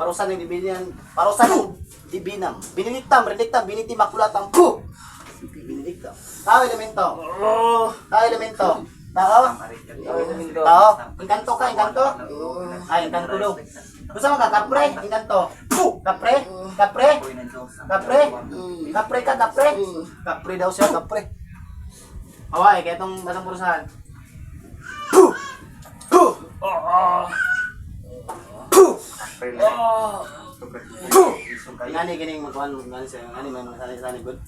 Parusan ng dibinam. Parusan ng dibinam. Binilitam, rediktam, biniti makulatang. Puh! Binilitam. Tao elemento. Tao elemento. Tao? Tao? Inkanto ka, inkanto? Ay, inkanto daw. Gusto mo ka, kapre? Inkanto. Puh! Kapre? Kapre? Kapre? Kapre ka, kapre? Kapre daw siya, kapre. Away, kaya itong batang purusahan. Puh! Puh! Puh! Puh! Ngani kining magkuhan, ngani siya, ngani may mga sani good.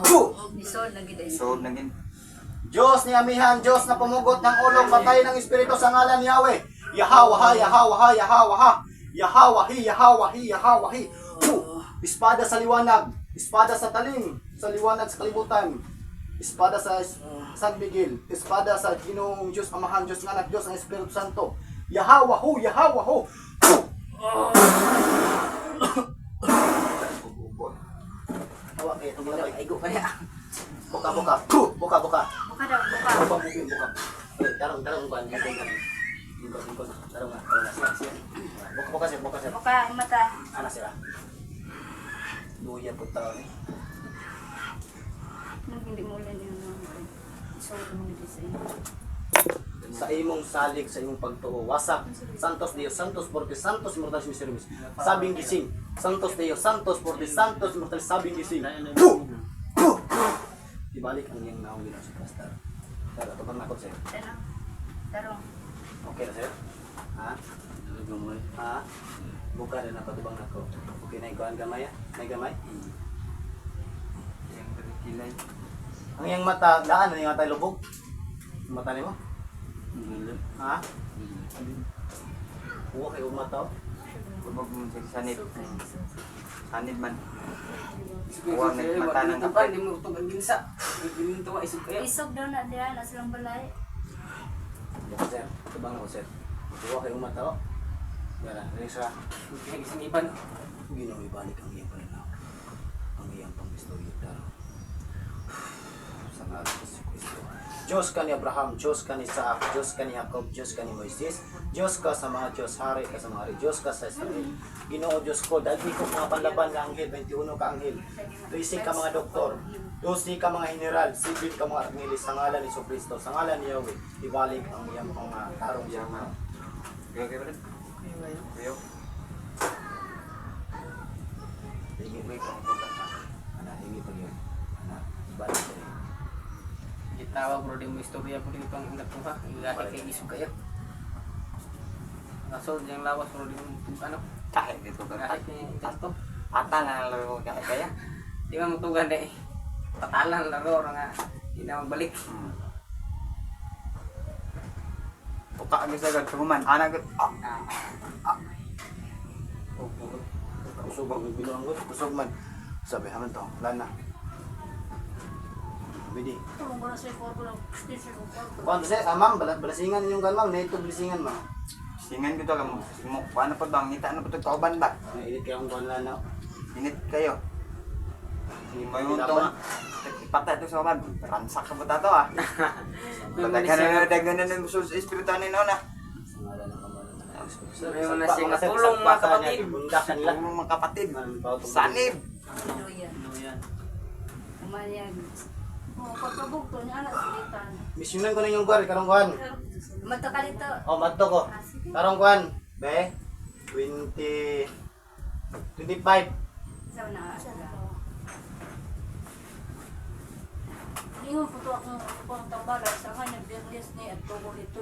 Puh! Isod na gid. Isod na gid. Diyos ni amihan, Diyos na pumugot ng ulong, patay ng Espiritu sa ngalan ni Yahweh. Yahawaha, Yahawaha, Yahawaha. Yahawahi, Yahawahi, Yahawahi. Puh! Espada sa liwanag, espada sa talim, sa liwanag sa kalibutan. Espada sa San Miguel, espada sa Ginoong Diyos, Amahan, Diyos ng Anak, Diyos ng Espiritu Santo. Yahawahu, Yahawahu. Hawa kayo, itong gilabay. Aigo ka niya. Buka, buka. Puh! Buka, buka. Buka daw, buka. Buka, buka, buka. Tarong, tarong, bukan. Lingkod, lingkod. Tarong nga. Siya. Buka, buka siya, buka siya. Buka ang mata. Anak sila. Luya po tao ni. Nung hindi mo ulan yung isod mo gid sa inyo. Sa imong salig, sa imong pagtuo. Wasak. Santos Dios, Santos porque Santos Mortalis Miserimis. Sabing gising. Santos Dios, Santos porque Santos Mortalis sabing gising. Puh! Puh! Ibalik ang iyang naong ginawa sa pastor. Pero ito bang nakot sir? Tarong. Tarong. Okay na sir? Ha? Ha? Buka rin ako ito bang nako. Okay na ikuhan gamay ya? May gamay? Yang berkilay. Ang iyang mata, daan na yung mata lubog? Ang mata niyo? Ha? Huwag kayo mata oh. Kubog mo sa sanib. Sanib man. Huwag nagmata ng kapal. Hindi mo ito ang ginsa. Hindi mo isip kayo. Isog daw na diyan na silang balay. Buka sir, ito bang ako sir? Huwag kayo mata oh. Yan na, rin siya. Hindi isang iban. Ginawa ibalik ang iyang pananaw. Ang iyang pangistorya daro. Sa ngalan ni Kristo. Diyos ka ni Abraham, Diyos ka ni Isaac, Diyos ka ni Jacob, Diyos ka ni Moises, Diyos ka sa mga Diyos, hari ka sa mga hari, Diyos ka sa Israel. Ginoo Diyos ko, dahil ko mga panlaban na anghel, 21 ka anghel, 13 ka mga doktor, 12 ka mga general, 7 ka mga armilis, sa ngalan ni Kristo, sa ngalan ni Yahweh, ibalik ang iyang mga tarong siya mga. Okay, bro. Ayo. Hingi mo ito ang pagkata. Hingi pa yun. Ibalik pa yun. Gitawag bro, di mo istorya po dito ang ingat ko ha. Ilahi kay isip kayo. Nasod yung lawas bro, di mo ano. Kahit dito ka. Kahit yung intanto. Pata na laro kahit kaya. Di mo mutugan deh. Patalan laro orang nga. Di na magbalik. Buka agad sa agad. Kuman. Anak agad. Kusog ang binuang ko. Kusog man. Sabi, haman to. Wala na. Bidi. Tulong ko na sa ikor ko lang. Station ko. Kung kasi, ma'am, balasingan yung kan ma'am. Naito balasingan ma'am. Singan ko to kamo. Mo paano pa bang ngita na pa to kauban ba? Nainit kayo ang kuhan na. Init kayo. May untong ipatay to sa kauban. Ransak ka ba tato ah? Daghan na musul sa espiritu ni nona. May mga siyang natulong mga kapatid. Ang mga kapatid. Sanib. Ano yan? Umayag. Oh, pagkabugto niya anak silitan. Misyonan ko na yung kuhan. Karong kuhan. Mata ka dito. O, madto ko. Karong kuhan. Be? 25. Sa na. Ingon po to akong pang tambala sa kanya business ni at tubo ito.